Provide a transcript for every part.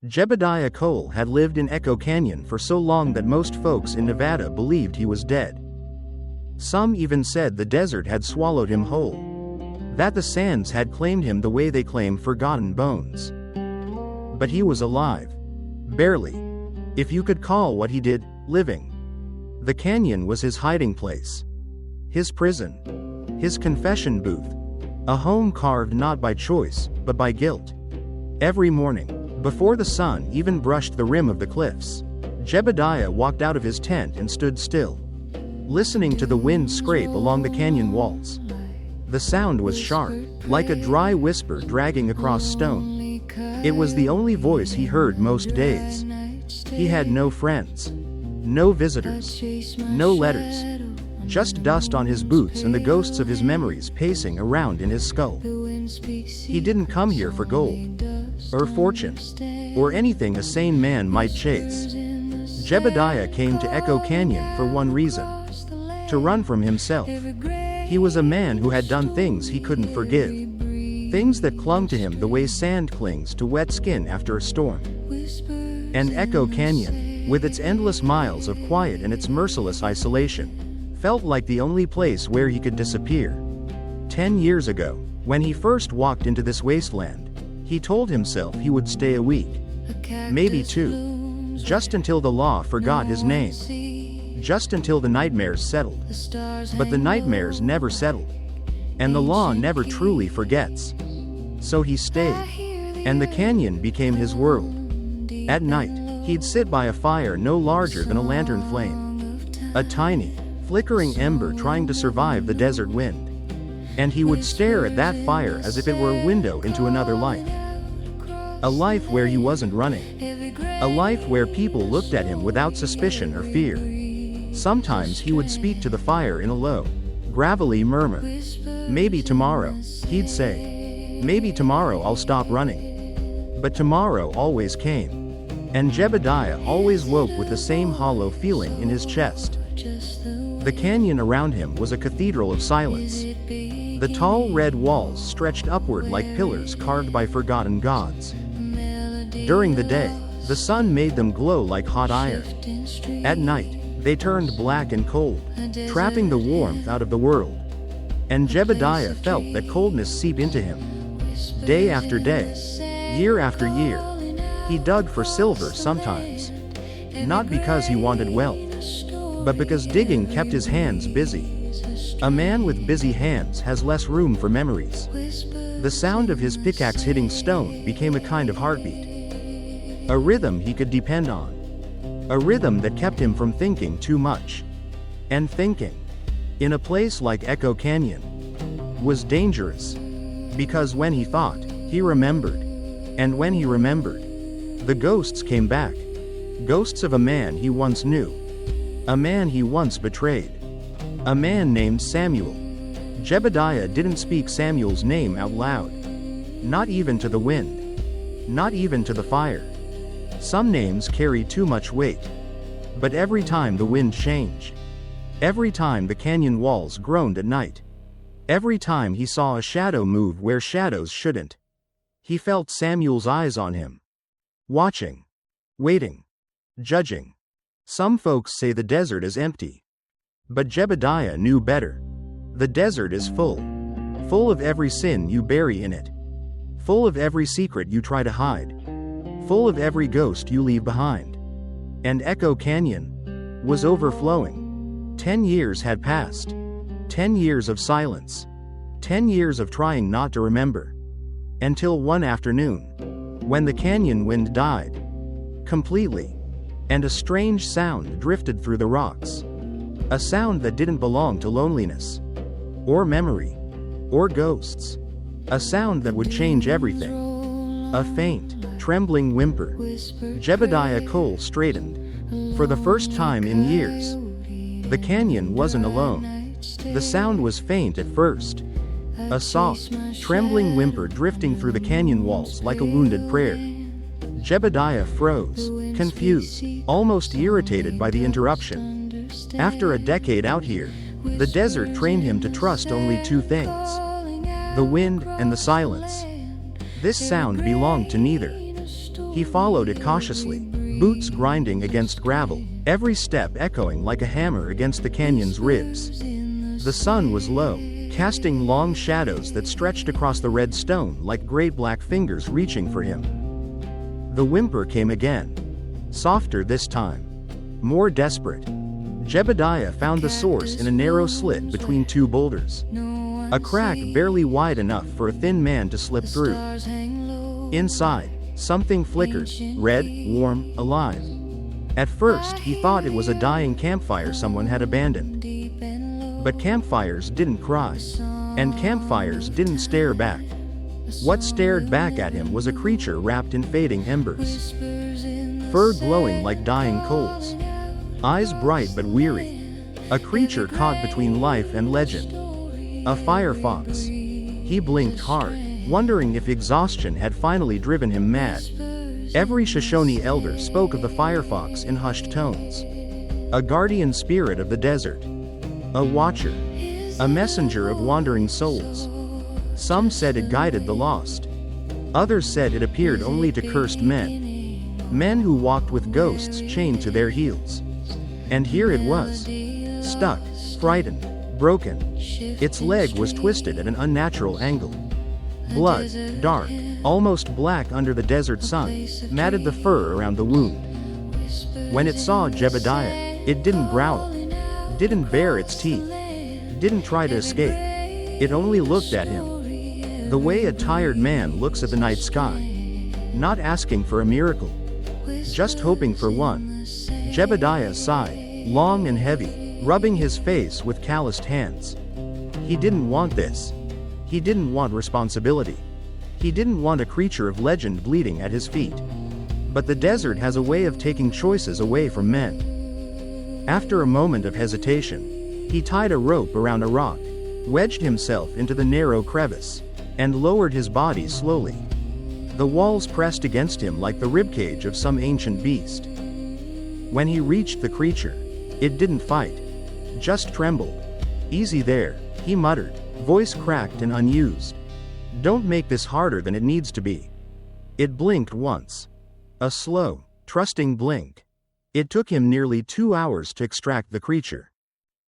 Jebediah Cole had lived in Echo Canyon for so long that most folks in Nevada believed he was dead. Some even said the desert had swallowed him whole, that the sands had claimed him the way they claim forgotten bones. But he was alive. Barely. If you could call what he did, living. The canyon was his hiding place. His prison. His confession booth. A home carved not by choice, but by guilt. Every morning, before the sun even brushed the rim of the cliffs, Jebediah walked out of his tent and stood still, listening to the wind scrape along the canyon walls. The sound was sharp, like a dry whisper dragging across stone. It was the only voice he heard most days. He had no friends, no visitors, no letters, just dust on his boots and the ghosts of his memories pacing around in his skull. He didn't come here for gold, or fortune, or anything a sane man might chase. Jebediah came to Echo Canyon for one reason: to run from himself. He was a man who had done things he couldn't forgive. Things that clung to him the way sand clings to wet skin after a storm. And Echo Canyon, with its endless miles of quiet and its merciless isolation, felt like the only place where he could disappear. 10 years ago, when he first walked into this wasteland, he told himself he would stay a week, maybe 2, just until the law forgot his name, just until the nightmares settled. But the nightmares never settled, and the law never truly forgets. So he stayed, and the canyon became his world. At night, he'd sit by a fire no larger than a lantern flame, a tiny, flickering ember trying to survive the desert wind. And he would stare at that fire as if it were a window into another life. A life where he wasn't running. A life where people looked at him without suspicion or fear. Sometimes he would speak to the fire in a low, gravelly murmur. Maybe tomorrow, he'd say. Maybe tomorrow I'll stop running. But tomorrow always came. And Jebediah always woke with the same hollow feeling in his chest. The canyon around him was a cathedral of silence. The tall red walls stretched upward like pillars carved by forgotten gods. During the day, the sun made them glow like hot iron. At night, they turned black and cold, trapping the warmth out of the world. And Jebediah felt that coldness seep into him. Day after day, year after year, he dug for silver sometimes. Not because he wanted wealth, but because digging kept his hands busy. A man with busy hands has less room for memories. The sound of his pickaxe hitting stone became a kind of heartbeat. A rhythm he could depend on. A rhythm that kept him from thinking too much. And thinking, in a place like Echo Canyon, was dangerous. Because when he thought, he remembered. And when he remembered, the ghosts came back. Ghosts of a man he once knew. A man he once betrayed. A man named Samuel. Jebediah didn't speak Samuel's name out loud. Not even to the wind. Not even to the fire. Some names carry too much weight. But every time the wind changed, every time the canyon walls groaned at night, every time he saw a shadow move where shadows shouldn't, he felt Samuel's eyes on him. Watching. Waiting. Judging. Some folks say the desert is empty. But Jebediah knew better. The desert is full. Full of every sin you bury in it. Full of every secret you try to hide. Full of every ghost you leave behind. And Echo Canyon was overflowing. 10 years had passed. 10 years of silence. 10 years of trying not to remember. Until one afternoon, when the canyon wind died completely, and a strange sound drifted through the rocks. A sound that didn't belong to loneliness, or memory, or ghosts. A sound that would change everything. A faint, trembling whimper. Jebediah Cole straightened. For the first time in years, the canyon wasn't alone. The sound was faint at first. A soft, trembling whimper drifting through the canyon walls like a wounded prayer. Jebediah froze, confused, almost irritated by the interruption. After a decade out here, the desert trained him to trust only 2 things: the wind and the silence. This sound belonged to neither. He followed it cautiously, boots grinding against gravel, every step echoing like a hammer against the canyon's ribs. The sun was low, casting long shadows that stretched across the red stone like great black fingers reaching for him. The whimper came again. Softer this time. More desperate. Jebediah found the source in a narrow slit between two boulders. A crack barely wide enough for a thin man to slip through. Inside, something flickered, red, warm, alive. At first he thought it was a dying campfire someone had abandoned. But campfires didn't cry. And campfires didn't stare back. What stared back at him was a creature wrapped in fading embers. Fur glowing like dying coals. Eyes bright but weary. A creature caught between life and legend. A firefox. He blinked hard, wondering if exhaustion had finally driven him mad. Every Shoshone elder spoke of the firefox in hushed tones. A guardian spirit of the desert. A watcher. A messenger of wandering souls. Some said it guided the lost. Others said it appeared only to cursed men. Men who walked with ghosts chained to their heels. And here it was. Stuck, frightened, broken. Its leg was twisted at an unnatural angle. Blood, dark, almost black under the desert sun, matted the fur around the wound. When it saw Jebediah, it didn't growl, didn't bare its teeth, didn't try to escape. It only looked at him. The way a tired man looks at the night sky. Not asking for a miracle. Just hoping for one. Jebediah sighed, long and heavy, rubbing his face with calloused hands. He didn't want this. He didn't want responsibility. He didn't want a creature of legend bleeding at his feet. But the desert has a way of taking choices away from men. After a moment of hesitation, he tied a rope around a rock, wedged himself into the narrow crevice, and lowered his body slowly. The walls pressed against him like the ribcage of some ancient beast. When he reached the creature, it didn't fight. Just trembled. "Easy there," he muttered, voice cracked and unused. "Don't make this harder than it needs to be." It blinked once. A slow, trusting blink. It took him nearly 2 hours to extract the creature.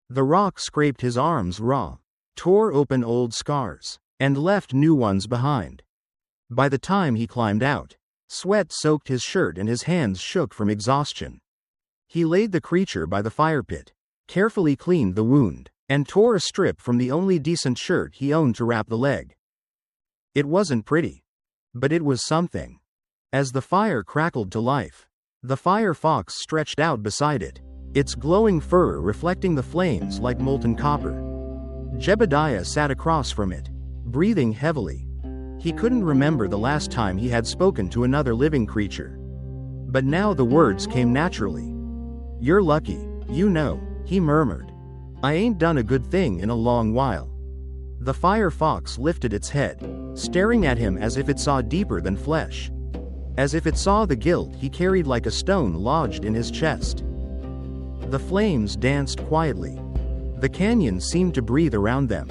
The rock scraped his arms raw, tore open old scars, and left new ones behind. By the time he climbed out, sweat soaked his shirt and his hands shook from exhaustion. He laid the creature by the fire pit, carefully cleaned the wound, and tore a strip from the only decent shirt he owned to wrap the leg. It wasn't pretty. But it was something. As the fire crackled to life, the firefox stretched out beside it, its glowing fur reflecting the flames like molten copper. Jebediah sat across from it, breathing heavily. He couldn't remember the last time he had spoken to another living creature. But now the words came naturally. "You're lucky, you know," he murmured. "I ain't done a good thing in a long while." The firefox lifted its head, staring at him as if it saw deeper than flesh. As if it saw the guilt he carried like a stone lodged in his chest. The flames danced quietly. The canyon seemed to breathe around them.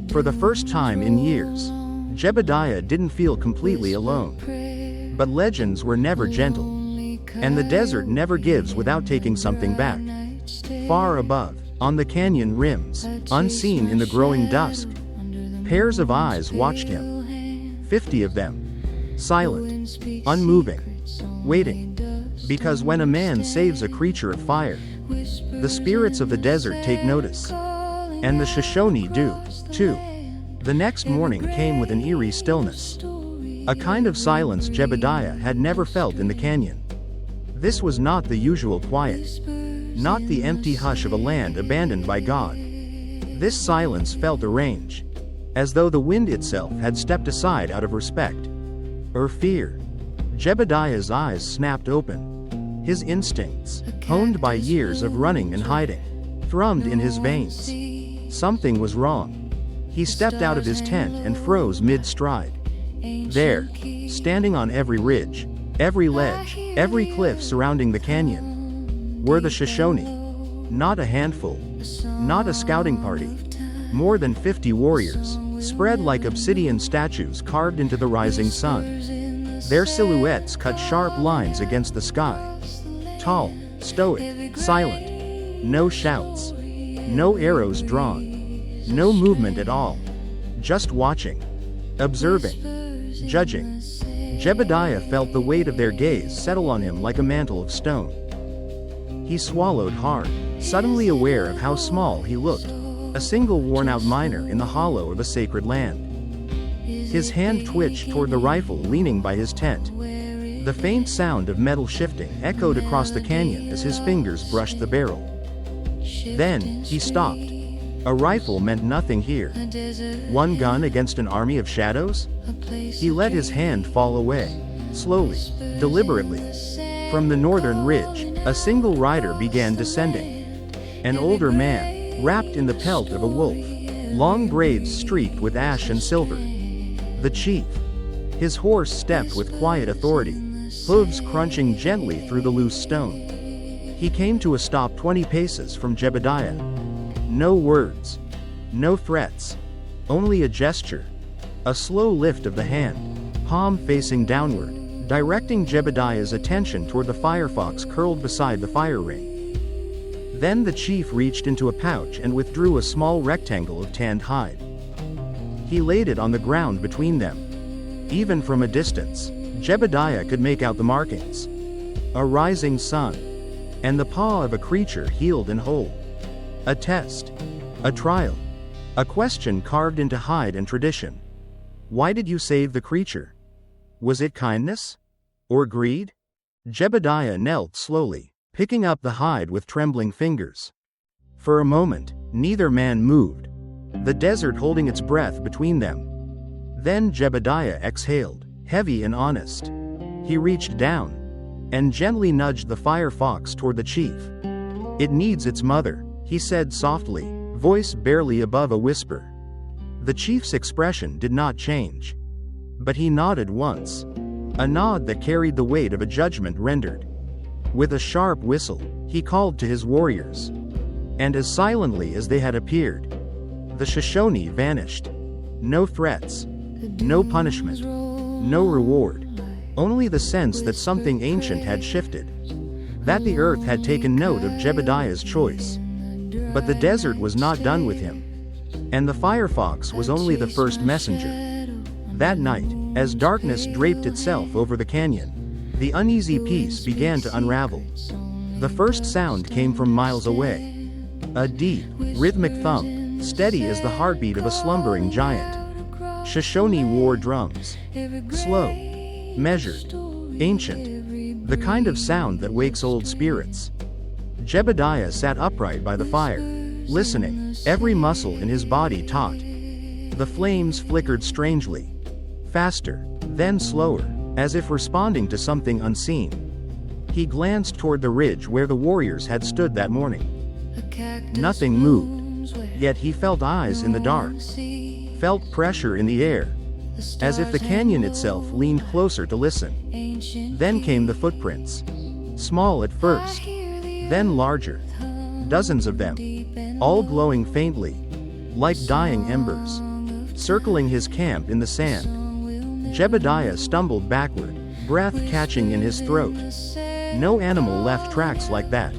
For the first time in years, Jebediah didn't feel completely alone. But legends were never gentle. And the desert never gives without taking something back. Far above, on the canyon rims, unseen in the growing dusk, pairs of eyes watched him. 50 of them. Silent, unmoving, waiting. Because when a man saves a creature of fire, the spirits of the desert take notice. And the Shoshone do, too. The next morning came with an eerie stillness. A kind of silence Jebediah had never felt in the canyon. This was not the usual quiet. Not the empty hush of a land abandoned by God. This silence felt arranged. As though the wind itself had stepped aside out of respect. Or fear. Jebediah's eyes snapped open. His instincts, honed by years of running and hiding, thrummed in his veins. Something was wrong. He stepped out of his tent and froze mid-stride. There, standing on every ridge, every ledge, every cliff surrounding the canyon, were the Shoshone. Not a handful. Not a scouting party. More than 50 warriors, spread like obsidian statues carved into the rising sun. Their silhouettes cut sharp lines against the sky. Tall, stoic, silent. No shouts. No arrows drawn. No movement at all. Just watching. Observing. Judging. Jebediah felt the weight of their gaze settle on him like a mantle of stone. He swallowed hard, suddenly aware of how small he looked, a single worn-out miner in the hollow of a sacred land. His hand twitched toward the rifle leaning by his tent. The faint sound of metal shifting echoed across the canyon as his fingers brushed the barrel. Then, he stopped. A rifle meant nothing here. One gun against an army of shadows? He let his hand fall away, slowly, deliberately. From the northern ridge, a single rider began descending. An older man, wrapped in the pelt of a wolf, long braids streaked with ash and silver. The chief. His horse stepped with quiet authority, hooves crunching gently through the loose stone. He came to a stop 20 paces from Jebediah. No words. No threats. Only a gesture. A slow lift of the hand, palm facing downward, directing Jebediah's attention toward the firefox curled beside the fire ring. Then the chief reached into a pouch and withdrew a small rectangle of tanned hide. He laid it on the ground between them. Even from a distance, Jebediah could make out the markings. A rising sun. And the paw of a creature healed and whole. A test. A trial. A question carved into hide and tradition. Why did you save the creature? Was it kindness? Or greed? Jebediah knelt slowly, picking up the hide with trembling fingers. For a moment, neither man moved, the desert holding its breath between them. Then Jebediah exhaled, heavy and honest. He reached down and gently nudged the firefox toward the chief. It needs its mother, he said softly, voice barely above a whisper. The chief's expression did not change. But he nodded once. A nod that carried the weight of a judgment rendered. With a sharp whistle, he called to his warriors. And as silently as they had appeared, the Shoshone vanished. No threats. No punishment. No reward. Only the sense that something ancient had shifted. That the earth had taken note of Jebediah's choice. But the desert was not done with him. And the firefox was only the first messenger. That night, as darkness draped itself over the canyon, the uneasy peace began to unravel. The first sound came from miles away. A deep, rhythmic thump, steady as the heartbeat of a slumbering giant. Shoshone war drums. Slow. Measured. Ancient. The kind of sound that wakes old spirits. Jebediah sat upright by the fire, listening, every muscle in his body taut. The flames flickered strangely. Faster, then slower, as if responding to something unseen. He glanced toward the ridge where the warriors had stood that morning. Nothing moved, yet he felt eyes in the dark. Felt pressure in the air, as if the canyon itself leaned closer to listen. Then came the footprints. Small at first, then larger. Dozens of them, all glowing faintly, like dying embers, circling his camp in the sand. Jebediah stumbled backward, breath catching in his throat. No animal left tracks like that.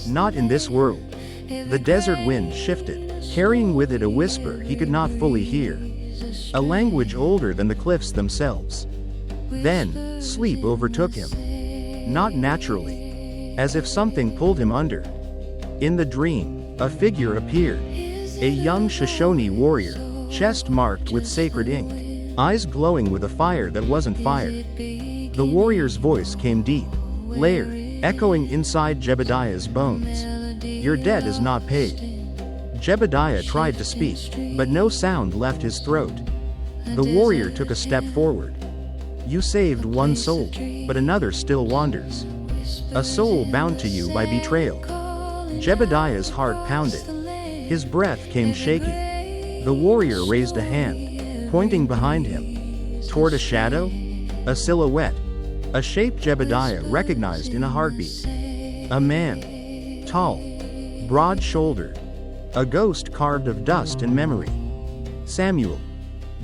Not in this world. The desert wind shifted, carrying with it a whisper he could not fully hear. A language older than the cliffs themselves. Then, sleep overtook him. Not naturally. As if something pulled him under. In the dream, a figure appeared. A young Shoshone warrior, chest marked with sacred ink, eyes glowing with a fire that wasn't fire. The warrior's voice came deep, layered, echoing inside Jebediah's bones. Your debt is not paid. Jebediah tried to speak, but no sound left his throat. The warrior took a step forward. You saved one soul, but another still wanders. A soul bound to you by betrayal. Jebediah's heart pounded. His breath came shaky. The warrior raised a hand, pointing behind him. Toward a shadow? A silhouette. A shape Jebediah recognized in a heartbeat. A man. Tall. Broad-shouldered. A ghost carved of dust and memory. Samuel.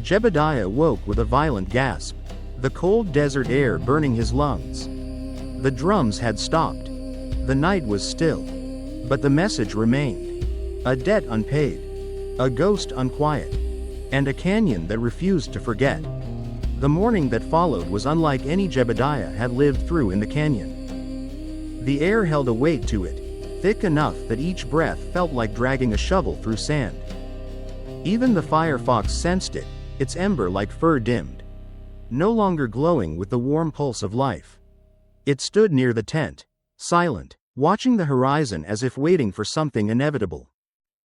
Jebediah woke with a violent gasp. the cold desert air burning his lungs. The drums had stopped. The night was still. But the message remained. A debt unpaid. A ghost unquiet. And a canyon that refused to forget. The morning that followed was unlike any Jebediah had lived through in the canyon. The air held a weight to it, thick enough that each breath felt like dragging a shovel through sand. Even the firefox sensed it, its ember like fur dimmed. No longer glowing with the warm pulse of life. It stood near the tent, silent, watching the horizon as if waiting for something inevitable.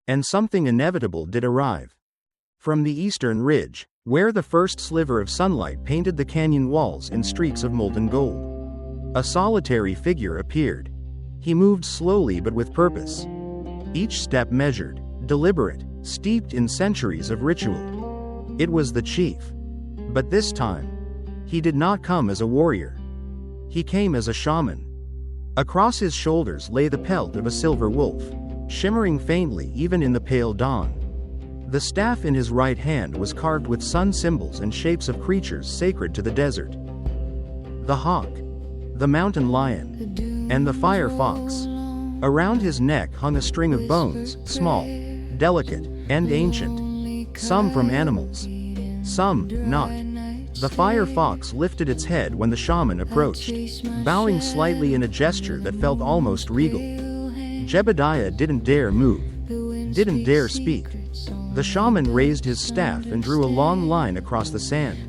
And something inevitable did arrive. From the eastern ridge, where the first sliver of sunlight painted the canyon walls in streaks of molten gold, a solitary figure appeared. He moved slowly but with purpose. Each step measured, deliberate, steeped in centuries of ritual. It was the chief. But this time, he did not come as a warrior. He came as a shaman. Across his shoulders lay the pelt of a silver wolf, shimmering faintly even in the pale dawn. The staff in his right hand was carved with sun symbols and shapes of creatures sacred to the desert. The hawk, the mountain lion, and the fire fox. Around his neck hung a string of bones, small, delicate, and ancient. Some from animals. Some not. The fire fox lifted its head when the shaman approached, bowing slightly in a gesture that felt almost regal. Jebediah didn't dare move, didn't dare speak. The shaman raised his staff and drew a long line across the sand.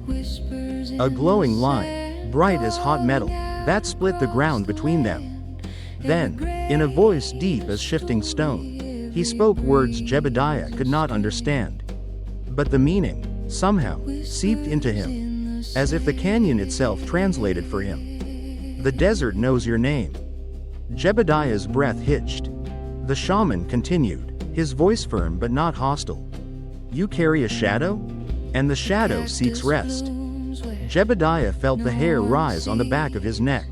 A glowing line, bright as hot metal, that split the ground between them. Then, in a voice deep as shifting stone, he spoke words Jebediah could not understand. But the meaning, somehow, seeped into him, as if the canyon itself translated for him. The desert knows your name. Jebediah's breath hitched. The shaman continued, his voice firm but not hostile. You carry a shadow? And the shadow seeks rest. Jebediah felt the hair rise on the back of his neck.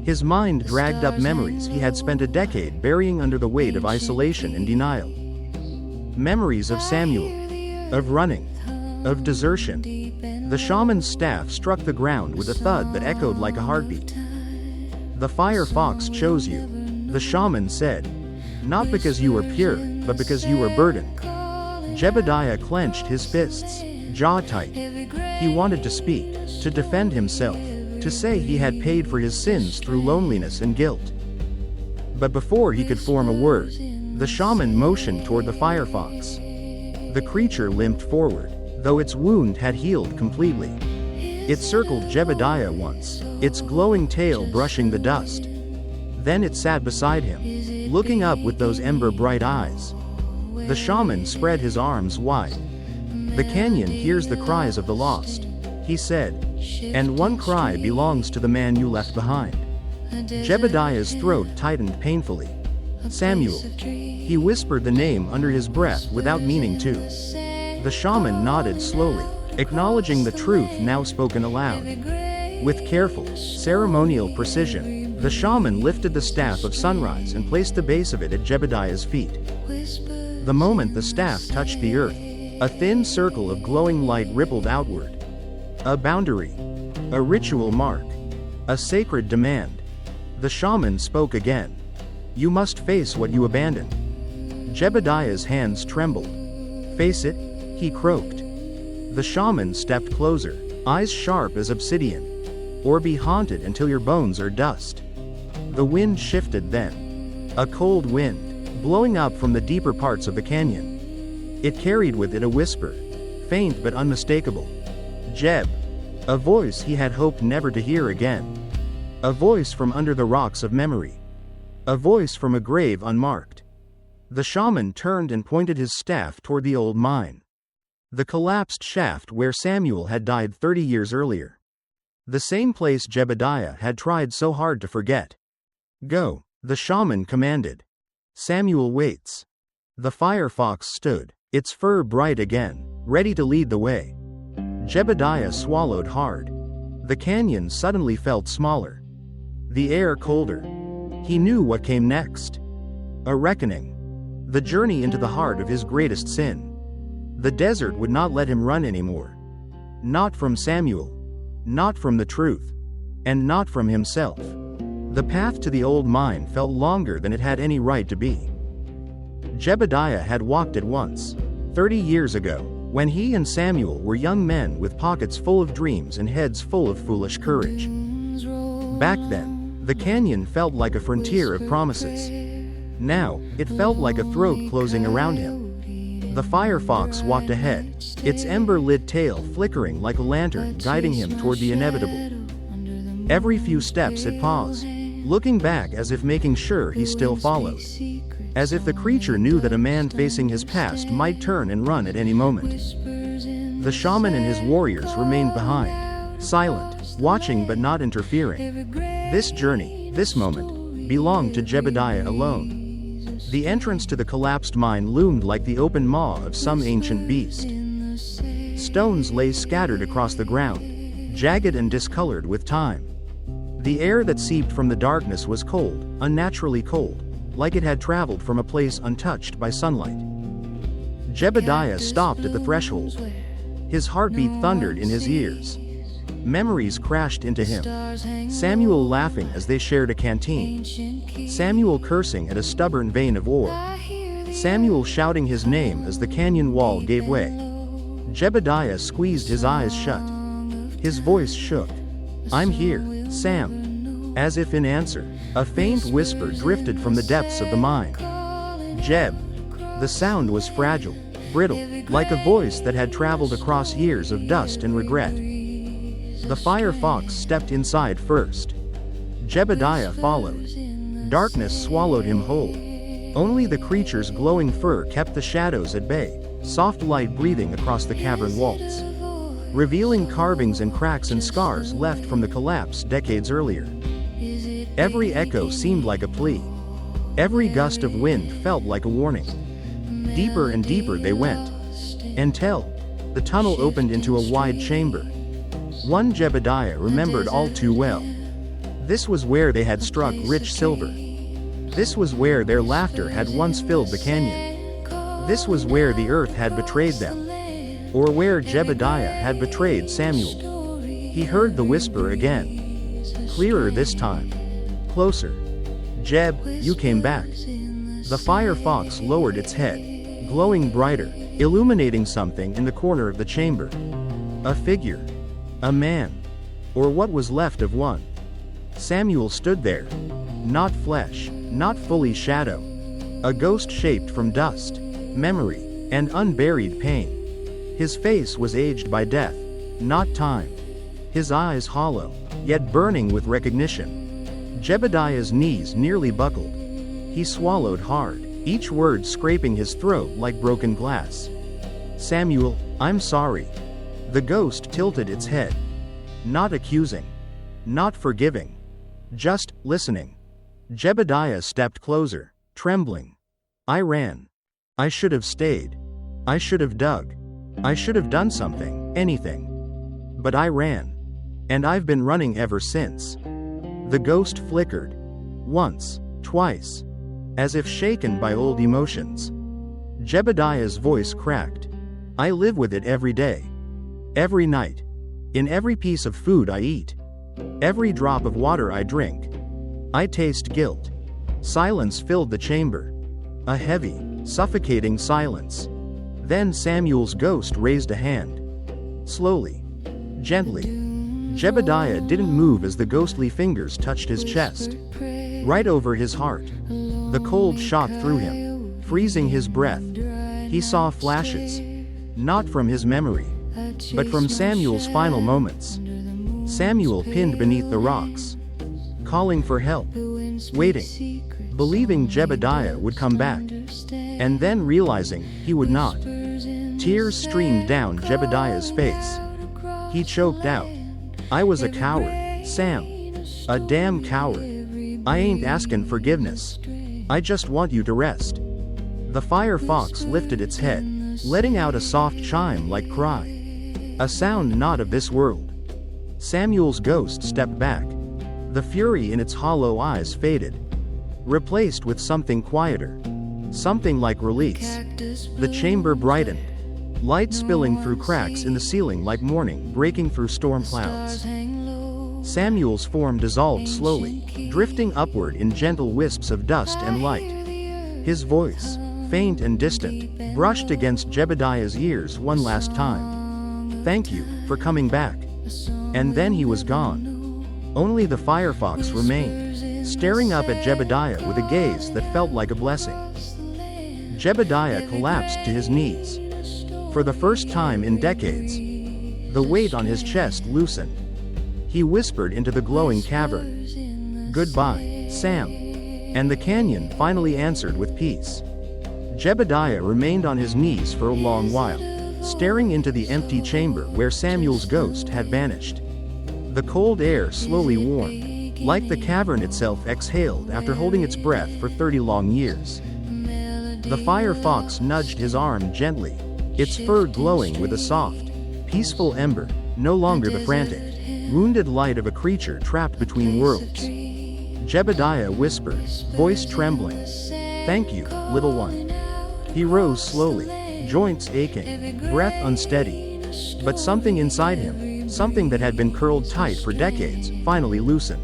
His mind dragged up memories he had spent a decade burying under the weight of isolation and denial. Memories of Samuel, of running, of desertion. The shaman's staff struck the ground with a thud that echoed like a heartbeat. The fire fox chose you, the shaman said. Not because you were pure, but because you were burdened. Jebediah clenched his fists, jaw tight. He wanted to speak, to defend himself, to say he had paid for his sins through loneliness and guilt. But before he could form a word, the shaman motioned toward the fire fox. The creature limped forward, though its wound had healed completely. It circled Jebediah once, its glowing tail brushing the dust. Then it sat beside him, looking up with those ember-bright eyes. The shaman spread his arms wide. The canyon hears the cries of the lost, he said, and one cry belongs to the man you left behind. Jebediah's throat tightened painfully. Samuel. He whispered the name under his breath without meaning to. The shaman nodded slowly, acknowledging the truth now spoken aloud. With careful, ceremonial precision, the shaman lifted the staff of sunrise and placed the base of it at Jebediah's feet. The moment the staff touched the earth, a thin circle of glowing light rippled outward. A boundary. A ritual mark. A sacred demand. The shaman spoke again. You must face what you abandoned. Jebediah's hands trembled. Face it? He croaked. The shaman stepped closer, eyes sharp as obsidian. Or be haunted until your bones are dust. The wind shifted then. A cold wind, blowing up from the deeper parts of the canyon. It carried with it a whisper, faint but unmistakable. Jeb. A voice he had hoped never to hear again. A voice from under the rocks of memory. A voice from a grave unmarked. The shaman turned and pointed his staff toward the old mine. The collapsed shaft where Samuel had died 30 years earlier. The same place Jebediah had tried so hard to forget. Go, the shaman commanded. Samuel waits. The firefox stood, its fur bright again, ready to lead the way. Jebediah swallowed hard. The canyon suddenly felt smaller. The air colder. He knew what came next. A reckoning. The journey into the heart of his greatest sin. The desert would not let him run anymore. Not from Samuel. not from the truth, and not from himself. The path to the old mine felt longer than it had any right to be. Jebediah had walked it once, 30 years ago, when he and Samuel were young men with pockets full of dreams and heads full of foolish courage. Back then, the canyon felt like a frontier of promises. Now, it felt like a throat closing around him. The firefox walked ahead, its ember-lit tail flickering like a lantern guiding him toward the inevitable. Every few steps it paused, looking back as if making sure he still followed. As if the creature knew that a man facing his past might turn and run at any moment. The shaman and his warriors remained behind, silent, watching but not interfering. This journey, this moment, belonged to Jebediah alone. The entrance to the collapsed mine loomed like the open maw of some ancient beast. Stones lay scattered across the ground, jagged and discolored with time. The air that seeped from the darkness was cold, unnaturally cold, like it had traveled from a place untouched by sunlight. Jebediah stopped at the threshold. His heartbeat thundered in his ears. Memories crashed into him. Samuel laughing as they shared a canteen. Samuel cursing at a stubborn vein of ore. Samuel shouting his name as the canyon wall gave way. Jebediah squeezed his eyes shut. His voice shook. "I'm here, Sam." As if in answer, a faint whisper drifted from the depths of the mine. "Jeb." The sound was fragile, brittle, like a voice that had traveled across years of dust and regret. The firefox stepped inside first. Jebediah followed. Darkness swallowed him whole. Only the creature's glowing fur kept the shadows at bay, soft light breathing across the cavern walls, revealing carvings and cracks and scars left from the collapse decades earlier. Every echo seemed like a plea. Every gust of wind felt like a warning. Deeper and deeper they went, until the tunnel opened into a wide chamber. One Jebediah remembered all too well. This was where they had struck rich silver. This was where their laughter had once filled the canyon. This was where the earth had betrayed them, or where Jebediah had betrayed Samuel. He heard the whisper again, clearer this time. Closer. "Jeb, you came back." The firefox lowered its head, glowing brighter, illuminating something in the corner of the chamber. A figure. A man. Or what was left of one. Samuel stood there. Not flesh, not fully shadow. A ghost shaped from dust, memory, and unburied pain. His face was aged by death, not time. His eyes hollow, yet burning with recognition. Jebediah's knees nearly buckled. He swallowed hard, each word scraping his throat like broken glass. "Samuel, I'm sorry." The ghost tilted its head. Not accusing. Not forgiving. Just listening. Jebediah stepped closer, trembling. "I ran. I should have stayed. I should have dug. I should have done something, anything. But I ran. And I've been running ever since." The ghost flickered. Once, twice. As if shaken by old emotions. Jebediah's voice cracked. "I live with it every day. Every night. In every piece of food I eat. Every drop of water I drink. I taste guilt." Silence filled the chamber. A heavy, suffocating silence. Then Samuel's ghost raised a hand. Slowly. Gently. Jebediah didn't move as the ghostly fingers touched his chest. Right over his heart. The cold shot through him, freezing his breath. He saw flashes. Not from his memory, but from Samuel's final moments. Samuel pinned beneath the rocks. Calling for help. Waiting. Believing Jebediah would come back. And then realizing he would not. Tears streamed down Jebediah's face. He choked out. "I was a coward, Sam. A damn coward. I ain't asking forgiveness. I just want you to rest." The firefox lifted its head, letting out a soft chime like cry. A sound not of this world. Samuel's ghost stepped back. The fury in its hollow eyes faded, replaced with something quieter. Something like release. The chamber brightened. light spilling through cracks in the ceiling like morning breaking through storm clouds. Samuel's form dissolved slowly, drifting upward in gentle wisps of dust and light. His voice, faint and distant, brushed against Jebediah's ears one last time. "Thank you for coming back." And then he was gone. Only the firefox remained, staring up at Jebediah with a gaze that felt like a blessing. Jebediah collapsed to his knees. For the first time in decades, the weight on his chest loosened. He whispered into the glowing cavern, "Goodbye, Sam." And the canyon finally answered with peace. Jebediah remained on his knees for a long while, staring into the empty chamber where Samuel's ghost had vanished. The cold air slowly warmed, like the cavern itself exhaled after holding its breath for 30 long years. The firefox nudged his arm gently, its fur glowing with a soft, peaceful ember, no longer the frantic, wounded light of a creature trapped between worlds. Jebediah whispered, voice trembling, "Thank you, little one." He rose slowly, joints aching, breath unsteady. But something inside him, something that had been curled tight for decades, finally loosened.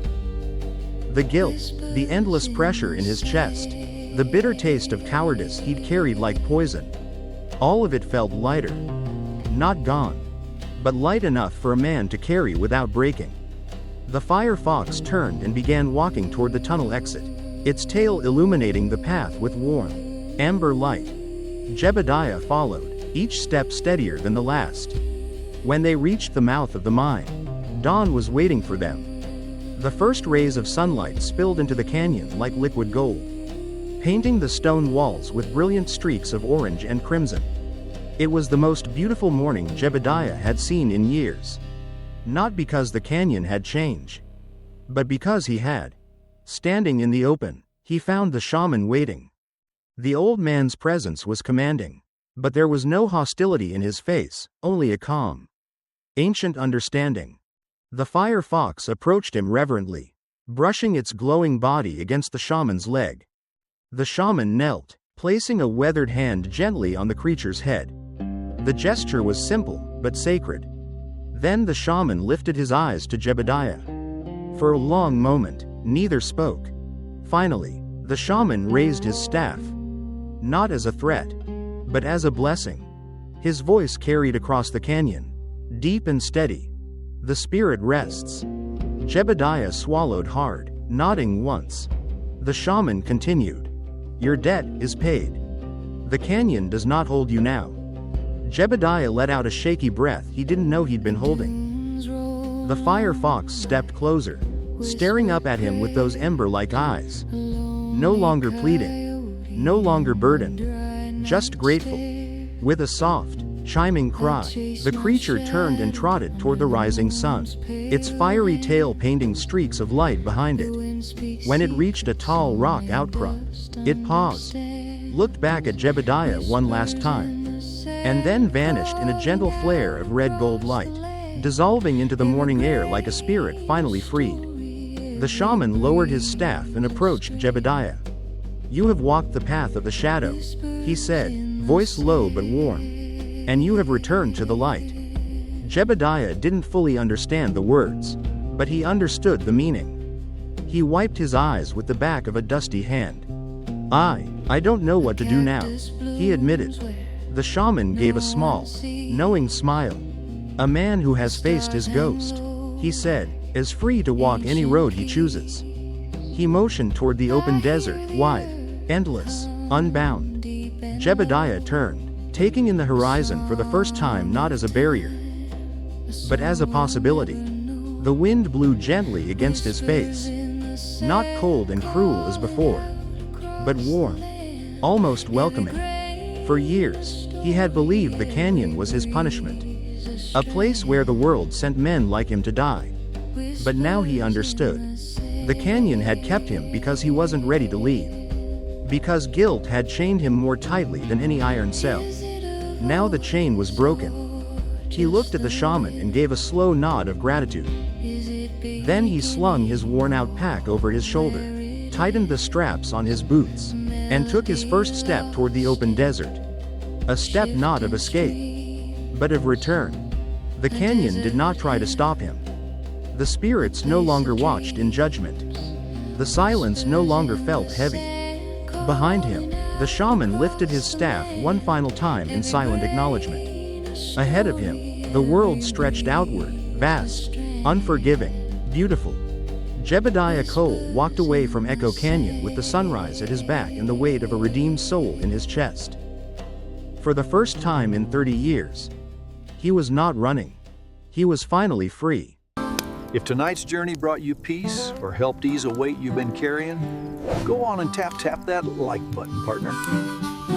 The guilt, the endless pressure in his chest, the bitter taste of cowardice he'd carried like poison. All of it felt lighter. Not gone, but light enough for a man to carry without breaking. The firefox turned and began walking toward the tunnel exit, its tail illuminating the path with warm, amber light. Jebediah followed, each step steadier than the last. When they reached the mouth of the mine, dawn was waiting for them. The first rays of sunlight spilled into the canyon like liquid gold, painting the stone walls with brilliant streaks of orange and crimson. It was the most beautiful morning Jebediah had seen in years. Not because the canyon had changed, but because he had. Standing in the open, he found the shaman waiting. The old man's presence was commanding, but there was no hostility in his face, only a calm, ancient understanding. The firefox approached him reverently, brushing its glowing body against the shaman's leg. The shaman knelt, placing a weathered hand gently on the creature's head. The gesture was simple, but sacred. Then the shaman lifted his eyes to Jebediah. For a long moment, neither spoke. Finally, the shaman raised his staff. Not as a threat, but as a blessing. His voice carried across the canyon, deep and steady. "The spirit rests." Jebediah swallowed hard, nodding once. The shaman continued, "Your debt is paid. The canyon does not hold you now." Jebediah let out a shaky breath he didn't know he'd been holding. The firefox stepped closer, staring up at him with those ember-like eyes. No longer pleading, no longer burdened, just grateful. With a soft, chiming cry, the creature turned and trotted toward the rising sun, its fiery tail painting streaks of light behind it. When it reached a tall rock outcrop, it paused, looked back at Jebediah one last time, and then vanished in a gentle flare of red-gold light, dissolving into the morning air like a spirit finally freed. The shaman lowered his staff and approached Jebediah. "You have walked the path of the shadow," he said, voice low but warm, "and you have returned to the light." Jebediah didn't fully understand the words, but he understood the meaning. He wiped his eyes with the back of a dusty hand. I don't know what to do now," he admitted. The shaman gave a small, knowing smile. "A man who has faced his ghost," he said, "is free to walk any road he chooses." He motioned toward the open desert, wide, endless, unbound. Jebediah turned, taking in the horizon for the first time not as a barrier, but as a possibility. The wind blew gently against his face. Not cold and cruel as before, but warm, almost welcoming. For years, he had believed the canyon was his punishment, a place where the world sent men like him to die. But now he understood. The canyon had kept him because he wasn't ready to leave. Because guilt had chained him more tightly than any iron cell. Now the chain was broken. He looked at the shaman and gave a slow nod of gratitude. Then he slung his worn-out pack over his shoulder, tightened the straps on his boots, and took his first step toward the open desert. A step not of escape, but of return. The canyon did not try to stop him. The spirits no longer watched in judgment. The silence no longer felt heavy. Behind him, the shaman lifted his staff one final time in silent acknowledgement. Ahead of him, the world stretched outward, vast, unforgiving, beautiful. Jebediah Cole walked away from Echo Canyon with the sunrise at his back and the weight of a redeemed soul in his chest. For the first time in 30 years, he was not running. He was finally free. If tonight's journey brought you peace or helped ease a weight you've been carrying, go on and tap that like button, partner.